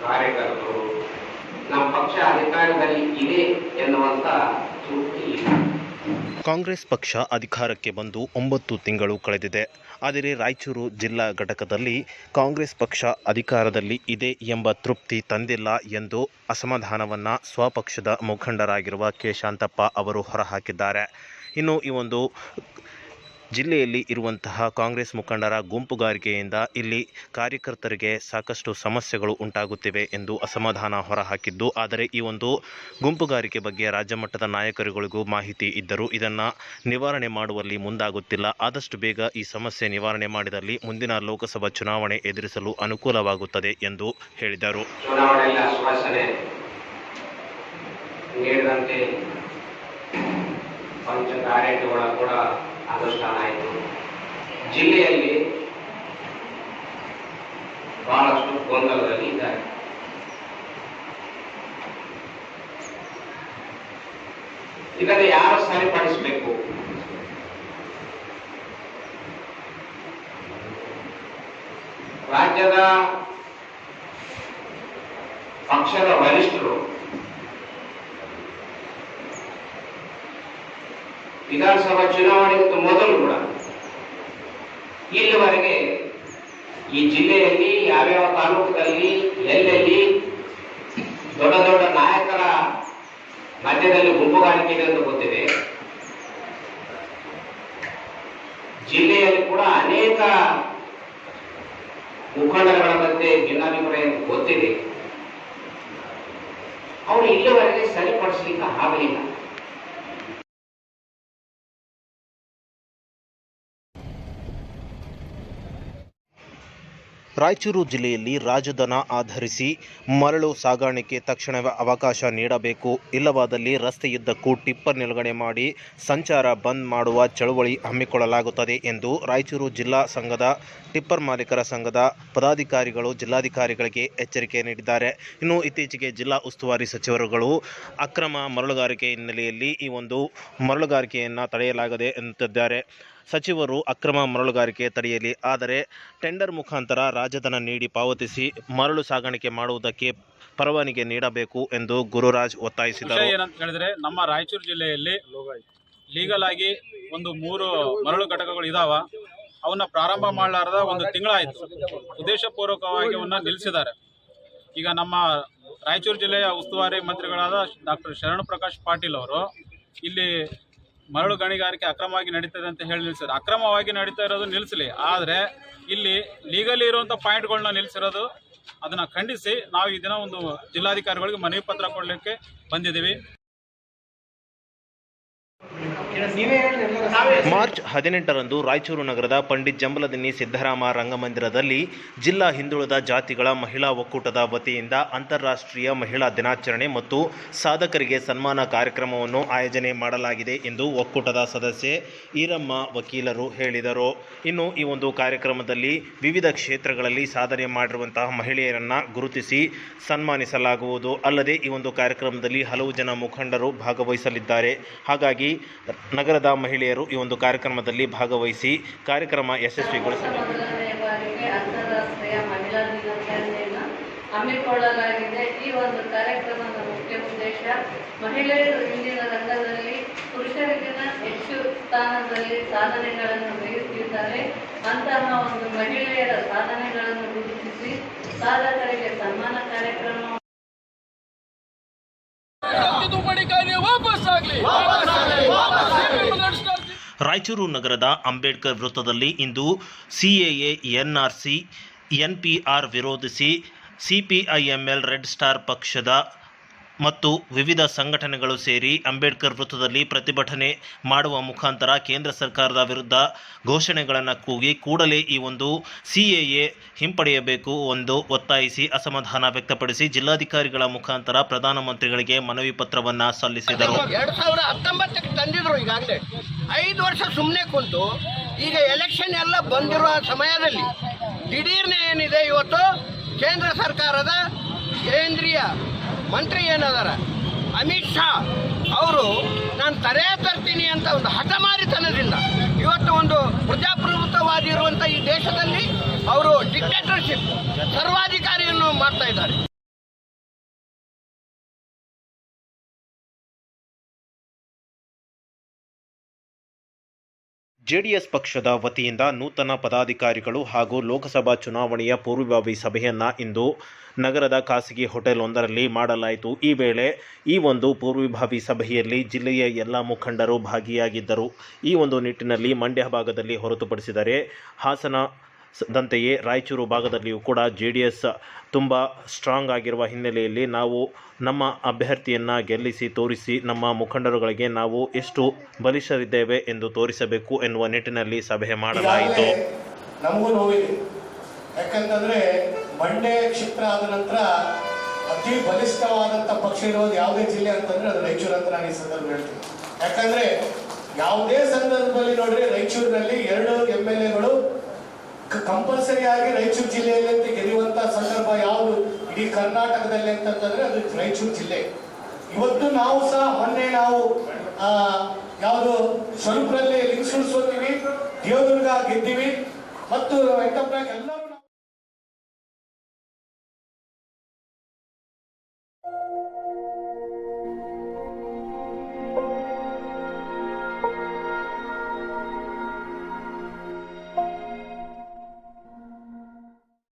ಕಾರ್ಯಕರ್ತರು ನಮ್ಮ ಪಕ್ಷ ಅಧಿಕಾರದಲ್ಲಿ ಇದೆ ಎನ್ನುವಂತ ತೃಪ್ತಿ ಇಲ್ಲ. ಕಾಂಗ್ರೆಸ್ ಪಕ್ಷ ಅಧಿಕಾರಕ್ಕೆ ಬಂದು 9 ತಿಂಗಳು ಕಳೆದಿದೆ. ಆದರೆ ರಾಯಚೂರು ಜಿಲ್ಲಾ ಘಟಕದಲ್ಲಿ ಕಾಂಗ್ರೆಸ್ ಪಕ್ಷ ಅಧಿಕಾರದಲ್ಲಿ ಇದೆ ಎಂಬ ತೃಪ್ತಿ ತಂದಿಲ್ಲ ಎಂದು ಅಸಮಾಧಾನವನ್ನು ಸ್ವಪಕ್ಷದ ಮುಖಂಡರಾಗಿರುವ ಕೆ ಶಾಂತಪ್ಪ ಅವರು ಹೊರಹಾಕಿದ್ದಾರೆ. ಇನ್ನು ಈ ಒಂದು ಜಿಲ್ಲೆಯಲ್ಲಿ ಇರುವಂತಹ ಕಾಂಗ್ರೆಸ್ ಮುಖಂಡರ ಗುಂಪುಗಾರಿಕೆಯಿಂದ ಇಲ್ಲಿ ಕಾರ್ಯಕರ್ತರಿಗೆ ಸಾಕಷ್ಟು ಸಮಸ್ಯೆಗಳು ಉಂಟಾಗುತ್ತಿವೆ ಎಂದು ಅಸಮಾಧಾನ ಹೊರಹಾಕಿದ್ದು, ಆದರೆ ಈ ಒಂದು ಗುಂಪುಗಾರಿಕೆ ಬಗ್ಗೆ ರಾಜ್ಯ ಮಟ್ಟದ ನಾಯಕರುಗಳಿಗೂ ಮಾಹಿತಿ ಇದ್ದರೂ ಇದನ್ನು ನಿವಾರಣೆ ಮಾಡುವಲ್ಲಿ ಮುಂದಾಗುತ್ತಿಲ್ಲ. ಆದಷ್ಟು ಬೇಗ ಈ ಸಮಸ್ಯೆ ನಿವಾರಣೆ ಮಾಡಿದಲ್ಲಿ ಮುಂದಿನ ಲೋಕಸಭಾ ಚುನಾವಣೆ ಎದುರಿಸಲು ಅನುಕೂಲವಾಗುತ್ತದೆ ಎಂದು ಹೇಳಿದರು. ಚುನಾವಣೆಯಲ್ಲಿ ಆಶ್ವಾಸನೆ ನೀಡಿದಂತೆ ಪಂಚ ಕಾರ್ಯಕ್ರಮಗಳ ಕೂಡ ಅನುಷ್ಠಾನ ಆಯಿತು. ಜಿಲ್ಲೆಯಲ್ಲಿ ಬಹಳಷ್ಟು ಗೊಂದಲದಲ್ಲಿ ಇದ್ದಾರೆ. ಇದನ್ನು ಯಾರು ಸರಿಪಡಿಸಬೇಕು? ರಾಜ್ಯದ ಪಕ್ಷದ ವರಿಷ್ಠರು ವಿಧಾನಸಭಾ ಚುನಾವಣೆಗಿಂತ ಮೊದಲು ಕೂಡ ಇಲ್ಲಿವರೆಗೆ ಈ ಜಿಲ್ಲೆಯಲ್ಲಿ ಯಾವ್ಯಾವ ತಾಲೂಕಲ್ಲಿ ಎಲ್ಲೆಲ್ಲಿ ದೊಡ್ಡ ದೊಡ್ಡ ನಾಯಕರ ಮಧ್ಯದಲ್ಲಿ ಗುಂಪುಗಾರಿಕೆ ಇದೆ ಅಂತ ಗೊತ್ತಿದೆ. ಜಿಲ್ಲೆಯಲ್ಲಿ ಕೂಡ ಅನೇಕ ಮುಖಂಡರುಗಳ ಮಧ್ಯೆ ಭಿನ್ನಾಭಿಪ್ರಾಯ ಗೊತ್ತಿದೆ. ಅವರು ಇಲ್ಲಿವರೆಗೆ ಸರಿಪಡಿಸಲಿಕ್ಕೆ ಆಗಲಿಲ್ಲ. ರಾಯಚೂರು ಜಿಲ್ಲೆಯಲ್ಲಿ ರಾಜಧನ ಆಧರಿಸಿ ಮರಳು ಸಾಗಾಣಿಕೆ ತಕ್ಷಣವೇ ಅವಕಾಶ ನೀಡಬೇಕು. ಇಲ್ಲವಾದಲ್ಲಿ ರಸ್ತೆಯುದ್ದಕ್ಕೂ ಟಿಪ್ಪರ್ ನಿಲುಗಡೆ ಮಾಡಿ ಸಂಚಾರ ಬಂದ್ ಮಾಡುವ ಚಳವಳಿ ಹಮ್ಮಿಕೊಳ್ಳಲಾಗುತ್ತದೆ ಎಂದು ರಾಯಚೂರು ಜಿಲ್ಲಾ ಸಂಘದ ಟಿಪ್ಪರ್ ಮಾಲೀಕರ ಸಂಘದ ಪದಾಧಿಕಾರಿಗಳು ಜಿಲ್ಲಾಧಿಕಾರಿಗಳಿಗೆ ಎಚ್ಚರಿಕೆ ನೀಡಿದ್ದಾರೆ. ಇನ್ನು ಇತ್ತೀಚೆಗೆ ಜಿಲ್ಲಾ ಉಸ್ತುವಾರಿ ಸಚಿವರುಗಳು ಅಕ್ರಮ ಮರಳುಗಾರಿಕೆ ಹಿನ್ನೆಲೆಯಲ್ಲಿ ಈ ಒಂದು ಮರಳುಗಾರಿಕೆಯನ್ನು ತಡೆಯಲಾಗದೆ ಎಂದಿದ್ದಾರೆ. ಸಚಿವರು ಅಕ್ರಮ ಮರಳುಗಾರಿಕೆ ತಡೆಯಲಿ, ಆದರೆ ಟೆಂಡರ್ ಮುಖಾಂತರ ರಾಜಧನ ನೀಡಿ ಪಾವತಿಸಿ ಮರಳು ಸಾಗಾಣಿಕೆ ಮಾಡುವುದಕ್ಕೆ ಪರವಾನಗಿ ನೀಡಬೇಕು ಎಂದು ಗುರುರಾಜ್ ಒತ್ತಾಯಿಸಿದರು. ಏನಂತ ಹೇಳಿದ್ರೆ, ನಮ್ಮ ರಾಯಚೂರು ಜಿಲ್ಲೆಯಲ್ಲಿ ಲೀಗಲ್ ಆಗಿ 3 ಮರಳು ಘಟಕಗಳು ಇದಾವ. ಅವನ್ನ ಪ್ರಾರಂಭ ಮಾಡಲಾರದ 1 ತಿಂಗಳಾಯಿತು. ಉದ್ದೇಶಪೂರ್ವಕವಾಗಿ ಅವನ್ನ ನಿಲ್ಲಿಸಿದ್ದಾರೆ. ಈಗ ನಮ್ಮ ರಾಯಚೂರು ಜಿಲ್ಲೆಯ ಉಸ್ತುವಾರಿ ಮಂತ್ರಿಗಳಾದ ಡಾಕ್ಟರ್ ಶರಣ್ ಪ್ರಕಾಶ್ ಪಾಟೀಲ್ ಅವರು ಇಲ್ಲಿ ಮರಳು ಗಣಿಗಾರಿಕೆ ಅಕ್ರಮವಾಗಿ ನಡೀತದೆ ಅಂತ ಹೇಳಿ ನಿಲ್ಲಿಸಿದ್ರು. ಅಕ್ರಮವಾಗಿ ನಡೀತಾ ಇರೋದು ನಿಲ್ಲಿಸಲಿ, ಆದರೆ ಇಲ್ಲಿ ಲೀಗಲಿ ಇರುವಂಥ ಪಾಯಿಂಟ್ಗಳನ್ನ ನಿಲ್ಲಿಸಿರೋದು ಅದನ್ನು ಖಂಡಿಸಿ ನಾವು ಈ ದಿನ ಒಂದು ಜಿಲ್ಲಾಧಿಕಾರಿಗಳಿಗೆ ಮನವಿ ಪತ್ರ ಕೊಡಲಿಕ್ಕೆ ಬಂದಿದ್ದೀವಿ. ಮಾರ್ಚ್ 18ರಂದು ರಾಯಚೂರು ನಗರದ ಪಂಡಿತ್ ಜಂಬಲದಿನ್ನಿ ಸಿದ್ದರಾಮ ರಂಗಮಂದಿರದಲ್ಲಿ ಜಿಲ್ಲಾ ಹಿಂದುಳಿದ ಜಾತಿಗಳ ಮಹಿಳಾ ಒಕ್ಕೂಟದ ವತಿಯಿಂದ ಅಂತಾರಾಷ್ಟ್ರೀಯ ಮಹಿಳಾ ದಿನಾಚರಣೆ ಮತ್ತು ಸಾಧಕರಿಗೆ ಸನ್ಮಾನ ಕಾರ್ಯಕ್ರಮವನ್ನು ಆಯೋಜನೆ ಮಾಡಲಾಗಿದೆ ಎಂದು ಒಕ್ಕೂಟದ ಸದಸ್ಯೆ ಈರಮ್ಮ ವಕೀಲರು ಹೇಳಿದರು. ಇನ್ನು ಈ ಒಂದು ಕಾರ್ಯಕ್ರಮದಲ್ಲಿ ವಿವಿಧ ಕ್ಷೇತ್ರಗಳಲ್ಲಿ ಸಾಧನೆ ಮಾಡಿರುವಂತಹ ಮಹಿಳೆಯರನ್ನು ಗುರುತಿಸಿ ಸನ್ಮಾನಿಸಲಾಗುವುದು. ಅಲ್ಲದೆ ಈ ಒಂದು ಕಾರ್ಯಕ್ರಮದಲ್ಲಿ ಹಲವು ಜನ ಮುಖಂಡರು ಭಾಗವಹಿಸಲಿದ್ದಾರೆ. ಹಾಗಾಗಿ ನಗರದ ಮಹಿಳೆಯರು ಈ ಒಂದು ಕಾರ್ಯಕ್ರಮದಲ್ಲಿ ಭಾಗವಹಿಸಿ ಕಾರ್ಯಕ್ರಮ ಯಶಸ್ವಿಗೊಳಿಸಬೇಕು. ಅಂತಾರಾಷ್ಟ್ರೀಯ ಮಹಿಳಾ ದಿನಾಚರಣೆಯನ್ನು ಹಮ್ಮಿಕೊಳ್ಳಲಾಗಿದೆ. ಈ ಒಂದು ಕಾರ್ಯಕ್ರಮದ ಮುಖ್ಯ ಉದ್ದೇಶ ಮಹಿಳೆಯರು ಇಂದಿನ ರಂಗದಲ್ಲಿ ಪುರುಷರಿಗಿಂತ ಹೆಚ್ಚು ಸ್ಥಾನದಲ್ಲಿ ಸಾಧನೆಗಳನ್ನು ಬಯಸುತ್ತಿದ್ದಾರೆ. ಅಂತಹ ಒಂದು ಮಹಿಳೆಯರ ಸಾಧನೆಗಳನ್ನು ಗುರುತಿಸಿ ಸಾಧಕರಿಗೆ ಸನ್ಮಾನ ಕಾರ್ಯಕ್ರಮ ರಾಯಚೂರು ನಗರದ ಅಂಬೇಡ್ಕರ್ ವೃತ್ತದಲ್ಲಿ ಇಂದು ಸಿಎಎ, ಎನ್ಆರ್ಸಿ, ಎನ್ಪಿಆರ್ ವಿರೋಧಿಸಿ ಸಿಪಿಐಎಂಎಲ್, ರೆಡ್ ಸ್ಟಾರ್ ಪಕ್ಷದ ಮತ್ತು ವಿವಿಧ ಸಂಘಟನೆಗಳು ಸೇರಿ ಅಂಬೇಡ್ಕರ್ ವೃತ್ತದಲ್ಲಿ ಪ್ರತಿಭಟನೆ ಮಾಡುವ ಮುಖಾಂತರ ಕೇಂದ್ರ ಸರ್ಕಾರದ ವಿರುದ್ಧ ಘೋಷಣೆಗಳನ್ನು ಕೂಗಿ ಕೂಡಲೇ ಈ ಒಂದು ಸಿಎಎ ಹಿಂಪಡೆಯಬೇಕು ಎಂದು ಒತ್ತಾಯಿಸಿ ಅಸಮಾಧಾನ ವ್ಯಕ್ತಪಡಿಸಿ ಜಿಲ್ಲಾಧಿಕಾರಿಗಳ ಮುಖಾಂತರ ಪ್ರಧಾನಮಂತ್ರಿಗಳಿಗೆ ಮನವಿ ಪತ್ರವನ್ನು ಸಲ್ಲಿಸಿದರು. 2019ಕ್ಕೆ ತಂದಿದ್ರು. ಈಗಾಗಲೇ 5 ವರ್ಷ ಸುಮ್ಮನೆ ಕುಂತು ಈಗ ಎಲೆಕ್ಷನ್ ಎಲ್ಲ ಬಂದಿರುವ ಸಮಯದಲ್ಲಿ ದಿಢೀರ್ನೆ ಏನಿದೆ, ಇವತ್ತು ಕೇಂದ್ರ ಸರ್ಕಾರದ ಕೇಂದ್ರೀಯ ಮಂತ್ರಿ ಏನದಾರ ಅಮಿತ್ ಶಾ ಅವರು ನಾನು ತರ್ತೀನಿ ಅಂತ ಒಂದು ಹಠಮಾರಿತನದಿಂದ ಇವತ್ತು ಒಂದು ಪ್ರಜಾಪ್ರಭುತ್ವವಾದಿ ಇರುವಂಥ ಈ ದೇಶದಲ್ಲಿ ಅವರು ಡಿಕ್ಟೇಟರ್ಶಿಪ್ ಸರ್ವಾಧಿಕಾರಿಯನ್ನು ಮಾಡ್ತಾ ಇದ್ದಾರೆ. ಜೆಡಿಎಸ್ ಪಕ್ಷದ ವತಿಯಿಂದ ನೂತನ ಪದಾಧಿಕಾರಿಗಳು ಹಾಗೂ ಲೋಕಸಭಾ ಚುನಾವಣೆಯ ಪೂರ್ವಭಾವಿ ಸಭೆಯನ್ನು ಇಂದು ನಗರದ ಖಾಸಗಿ ಹೋಟೆಲ್ ಒಂದರಲ್ಲಿ ಮಾಡಲಾಯಿತು. ಈ ವೇಳೆ ಈ ಒಂದು ಪೂರ್ವಭಾವಿ ಸಭೆಯಲ್ಲಿ ಜಿಲ್ಲೆಯ ಎಲ್ಲ ಮುಖಂಡರು ಭಾಗಿಯಾಗಿದ್ದರು. ಈ ಒಂದು ನಿಟ್ಟಿನಲ್ಲಿ ಮಂಡ್ಯ ಭಾಗದಲ್ಲಿ ಹೊರತುಪಡಿಸಿದರೆ ಹಾಸನದಂತೆಯೇ ರಾಯಚೂರು ಭಾಗದಲ್ಲಿಯೂ ಕೂಡ ಜೆಡಿಎಸ್ ತುಂಬ ಸ್ಟ್ರಾಂಗ್ ಆಗಿರುವ ಹಿನ್ನೆಲೆಯಲ್ಲಿ ನಾವು ನಮ್ಮ ಅಭ್ಯರ್ಥಿಯನ್ನು ಗೆಲ್ಲಿಸಿ ತೋರಿಸಿ ನಮ್ಮ ಮುಖಂಡರುಗಳಿಗೆ ನಾವು ಎಷ್ಟು ಬಲಿಷ್ಠರಿದ್ದೇವೆ ಎಂದು ತೋರಿಸಬೇಕು ಎನ್ನುವ ನಿಟ್ಟಿನಲ್ಲಿ ಸಭೆ ಮಾಡಲಾಯಿತು. ನಮಗೂ ನೋವಿದೆ, ಯಾಕಂತಂದ್ರೆ ಮಂಡ್ಯ ಕ್ಷೇತ್ರ ಆದ ನಂತರ ಅತಿ ಬಲಿಷ್ಠವಾದಂಥ ಪಕ್ಷ ಇರೋದು ಯಾವುದೇ ಜಿಲ್ಲೆ ಅಂತಂದ್ರೆ ಅದು ರಾಯಚೂರು ಅಂತ ನಾನು ಈ ಸಂದರ್ಭ ಹೇಳ್ತೀನಿ. ಯಾಕಂದ್ರೆ ಯಾವುದೇ ಸಂದರ್ಭದಲ್ಲಿ ನೋಡ್ರಿ ರಾಯಚೂರಿನಲ್ಲಿ 2 MLAಗಳು ಕಂಪಲ್ಸರಿ ಆಗಿ ರಾಯಚೂರು ಜಿಲ್ಲೆಯಲ್ಲಿ ಗೆಲ್ಲುವಂತ ಸಂದರ್ಭ ಯಾವುದು ಇಡೀ ಕರ್ನಾಟಕದಲ್ಲಿ ಅಂತಂದ್ರೆ ಅದು ರಾಯಚೂರು ಜಿಲ್ಲೆ. ಇವತ್ತು ನಾವು ಸಹ ಮೊನ್ನೆ ನಾವು ಯಾವುದು ಸ್ವರೂಪದಲ್ಲಿ ಲಿಂಗಸೂರು ಸೋತೀವಿ, ದೇವದುರ್ಗ ಗೆದ್ದೀವಿ ಮತ್ತು ವೆಂಕಟಪ್ಪ ಎಲ್ಲ